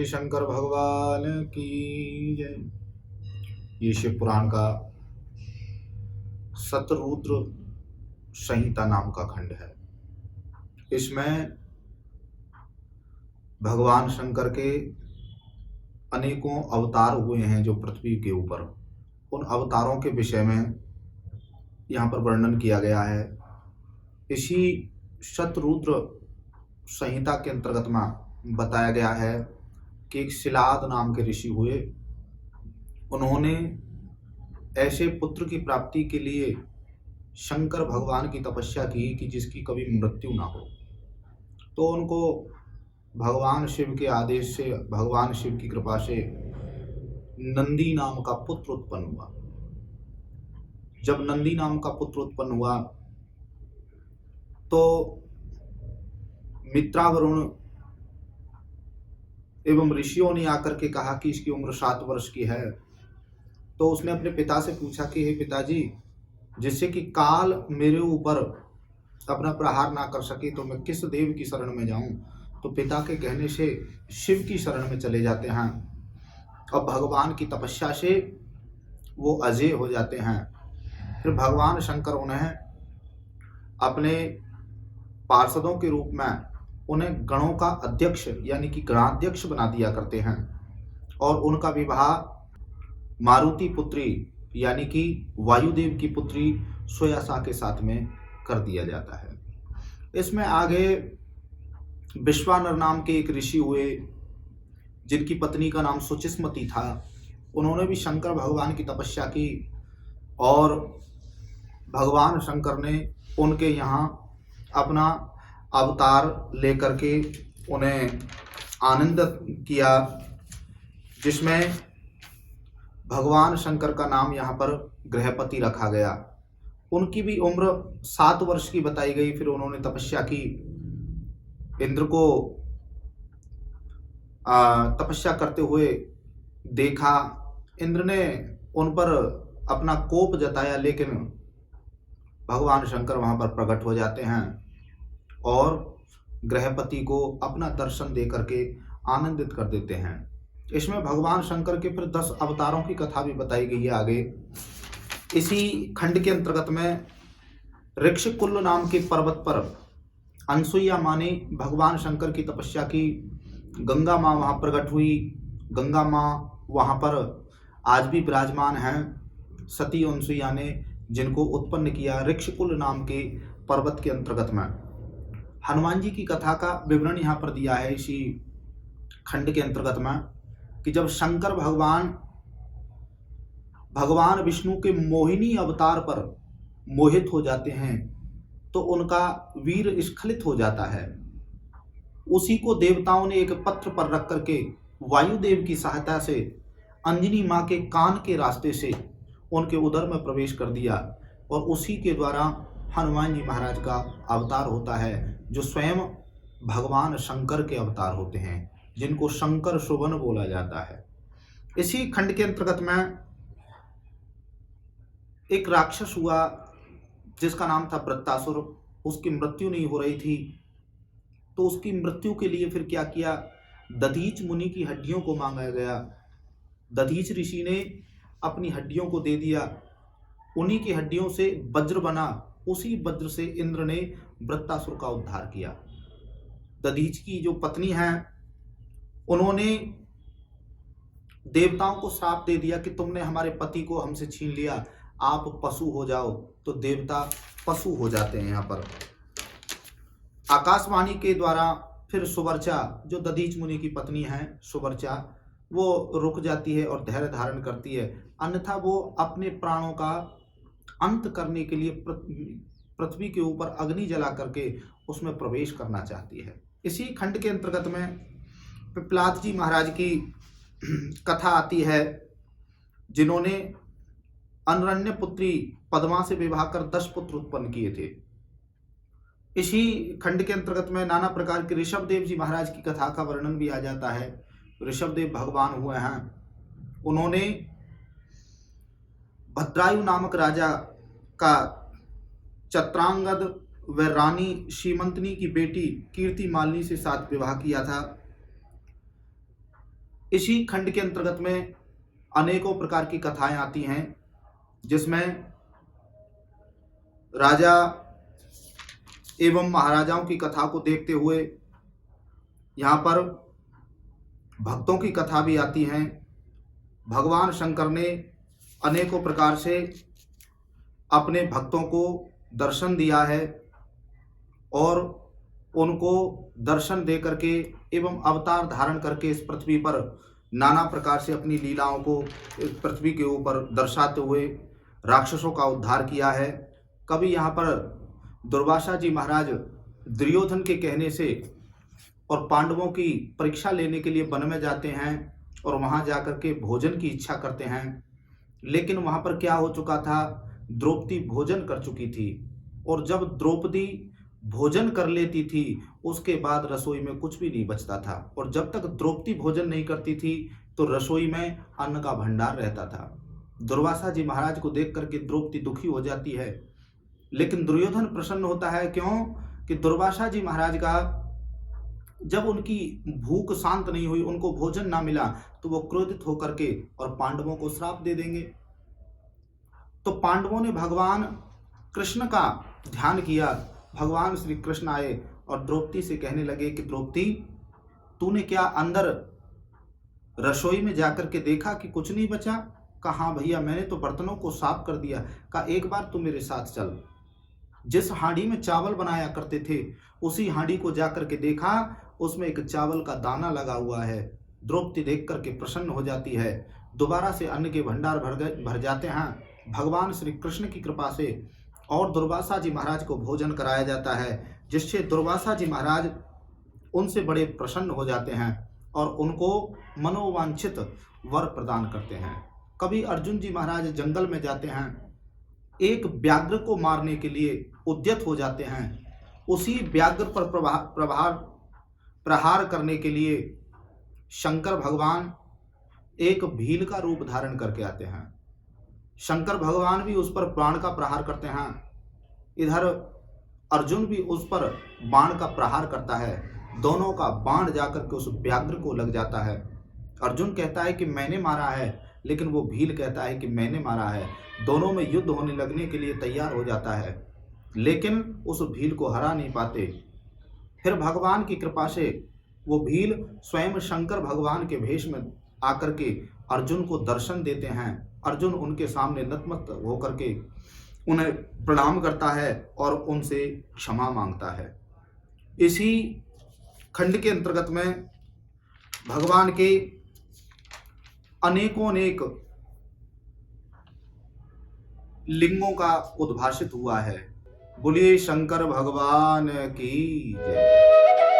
बोले शंकर भगवान की जय। ये शिव पुराण का शतरुद्र संहिता नाम का खंड है। इसमें भगवान शंकर के अनेकों अवतार हुए हैं जो पृथ्वी के ऊपर, उन अवतारों के विषय में यहाँ पर वर्णन किया गया है। इसी शतरुद्र संहिता के अंतर्गत में बताया गया है कि एक शिलाद नाम के ऋषि हुए। उन्होंने ऐसे पुत्र की प्राप्ति के लिए शंकर भगवान की तपस्या की कि जिसकी कभी मृत्यु ना हो। तो उनको भगवान शिव के आदेश से, भगवान शिव की कृपा से नंदी नाम का पुत्र उत्पन्न हुआ। जब नंदी नाम का पुत्र उत्पन्न हुआ तो मित्रावरुण एवं ऋषियों ने आकर के कहा कि इसकी उम्र 7 वर्ष की है। तो उसने अपने पिता से पूछा कि हे पिताजी, जिससे कि काल मेरे ऊपर अपना प्रहार ना कर सके तो मैं किस देव की शरण में जाऊं। तो पिता के कहने से शिव की शरण में चले जाते हैं और भगवान की तपस्या से वो अजय हो जाते हैं। फिर भगवान शंकर उन्हें अपने पार्षदों के रूप में उन्हें गणों का अध्यक्ष यानी कि गणाध्यक्ष बना दिया करते हैं और उनका विवाह मारुति पुत्री यानी कि वायुदेव की पुत्री सोयासा के साथ में कर दिया जाता है। इसमें आगे विश्वानर नाम के एक ऋषि हुए जिनकी पत्नी का नाम सुचिस्मती था। उन्होंने भी शंकर भगवान की तपस्या की और भगवान शंकर ने उनके यहाँ अपना अवतार लेकर के उन्हें आनंदित किया, जिसमें भगवान शंकर का नाम यहाँ पर गृहपति रखा गया। उनकी भी उम्र 7 वर्ष की बताई गई। फिर उन्होंने तपस्या की, इंद्र को तपस्या करते हुए देखा। इंद्र ने उन पर अपना कोप जताया, लेकिन भगवान शंकर वहाँ पर प्रकट हो जाते हैं और गृहपति को अपना दर्शन दे करके आनंदित कर देते हैं। इसमें भगवान शंकर के फिर 10 अवतारों की कथा भी बताई गई है आगे। इसी खंड के अंतर्गत में ऋक्षकुल नाम के पर्वत पर अनसुईया माँ ने भगवान शंकर की तपस्या की। गंगा माँ वहाँ प्रकट हुई। गंगा माँ वहाँ पर आज भी विराजमान हैं। सती अनसुईया ने जिनको उत्पन्न किया ऋक्षकुल नाम के पर्वत के अंतर्गत में। हनुमान जी की कथा का विवरण यहाँ पर दिया है इसी खंड के अंतर्गत में कि जब शंकर भगवान विष्णु के मोहिनी अवतार पर मोहित हो जाते हैं तो उनका वीर स्खलित हो जाता है। उसी को देवताओं ने एक पत्र पर रख करके वायुदेव की सहायता से अंजनी माँ के कान के रास्ते से उनके उदर में प्रवेश कर दिया और उसी के द्वारा हनुमान जी महाराज का अवतार होता है, जो स्वयं भगवान शंकर के अवतार होते हैं, जिनको शंकर सुवन बोला जाता है। इसी खंड के अंतर्गत में एक राक्षस हुआ जिसका नाम था वृत्तासुर। उसकी मृत्यु नहीं हो रही थी, तो उसकी मृत्यु के लिए फिर क्या किया, दधीच मुनि की हड्डियों को मांगा गया। दधीच ऋषि ने अपनी हड्डियों को दे दिया। उन्हीं की हड्डियों से वज्र बना। उसी वज्र से इंद्र ने वृत्तासुर का उद्धार किया। दधीच की जो पत्नी है उन्होंने देवताओं को श्राप दे दिया कि तुमने हमारे पति को हमसे छीन लिया, आप पशु हो जाओ। तो देवता पशु हो जाते हैं। यहाँ पर आकाशवाणी के द्वारा फिर सुवर्चा, जो दधीच मुनि की पत्नी है सुवर्चा, वो रुक जाती है और धैर्य धारण करती है। अन्यथा वो अपने प्राणों का अंत करने के लिए पृथ्वी के ऊपर अग्नि जला करके उसमें प्रवेश करना चाहती है। इसी खंड के अंतर्गत में पिपलाद जी महाराज की कथा आती है, जिन्होंने अनरण्य पुत्री पद्मा से विवाह कर 10 पुत्र उत्पन्न किए थे। इसी खंड के अंतर्गत में नाना प्रकार के ऋषभ देव जी महाराज की कथा का वर्णन भी आ जाता है। ऋषभ देव भगवान हुए हैं। उन्होंने भद्रायु नामक राजा का चित्रांगद व रानी सीमंतनी की बेटी कीर्ति मालिनी से साथ विवाह किया था। इसी खंड के अंतर्गत में अनेकों प्रकार की कथाएं आती हैं, जिसमें राजा एवं महाराजाओं की कथा को देखते हुए यहाँ पर भक्तों की कथा भी आती हैं। भगवान शंकर ने अनेकों प्रकार से अपने भक्तों को दर्शन दिया है और उनको दर्शन दे करके एवं अवतार धारण करके इस पृथ्वी पर नाना प्रकार से अपनी लीलाओं को इस पृथ्वी के ऊपर दर्शाते हुए राक्षसों का उद्धार किया है। कभी यहाँ पर दुर्वासा जी महाराज दुर्योधन के कहने से और पांडवों की परीक्षा लेने के लिए वन में जाते हैं और वहाँ जाकर के भोजन की इच्छा करते हैं, लेकिन वहाँ पर क्या हो चुका था, द्रौपदी भोजन कर चुकी थी और जब द्रौपदी भोजन कर लेती थी उसके बाद रसोई में कुछ भी नहीं बचता था, और जब तक द्रौपदी भोजन नहीं करती थी तो रसोई में अन्न का भंडार रहता था। दुर्वासा जी महाराज को देख करके द्रौपदी दुखी हो जाती है, लेकिन दुर्योधन प्रसन्न होता है। क्यों कि दुर्वासा जी महाराज का जब उनकी भूख शांत नहीं हुई, उनको भोजन ना मिला, तो वो क्रोधित होकर के और पांडवों को श्राप दे देंगे। तो पांडवों ने भगवान कृष्ण का ध्यान किया। भगवान श्री कृष्ण आए और द्रौपदी से कहने लगे कि द्रौपदी, तूने क्या अंदर रसोई में जाकर के देखा कि कुछ नहीं बचा? कहा हाँ भैया, मैंने तो बर्तनों को साफ कर दिया। कहा एक बार तू मेरे साथ चल। जिस हांडी में चावल बनाया करते थे उसी हांडी को जाकर के देखा, उसमें एक चावल का दाना लगा हुआ है। द्रौपदी देख करके प्रसन्न हो जाती है। दोबारा से अन्न के भंडार भर जाते हैं भगवान श्री कृष्ण की कृपा से, और दुर्वासा जी महाराज को भोजन कराया जाता है, जिससे दुर्वासा जी महाराज उनसे बड़े प्रसन्न हो जाते हैं और उनको मनोवांछित वर प्रदान करते हैं। कभी अर्जुन जी महाराज जंगल में जाते हैं, एक व्याघ्र को मारने के लिए उद्यत हो जाते हैं। उसी व्याघ्र पर प्रहार करने के लिए शंकर भगवान एक भील का रूप धारण करके आते हैं। शंकर भगवान भी उस पर बाण का प्रहार करते हैं, इधर अर्जुन भी उस पर बाण का प्रहार करता है। दोनों का बाण जाकर के उस व्याघ्र को लग जाता है। अर्जुन कहता है कि मैंने मारा है, लेकिन वो भील कहता है कि मैंने मारा है। दोनों में युद्ध होने लगने के लिए तैयार हो जाता है, लेकिन उस भील को हरा नहीं पाते। फिर भगवान की कृपा से वो भील स्वयं शंकर भगवान के भेष में आकर के अर्जुन को दर्शन देते हैं। अर्जुन उनके सामने नतमस्तक होकर के उन्हें प्रणाम करता है और उनसे क्षमा मांगता है। इसी खंड के अंतर्गत में भगवान के अनेक लिंगों का उद्भाषित हुआ है। बोलिए शंकर भगवान की जय।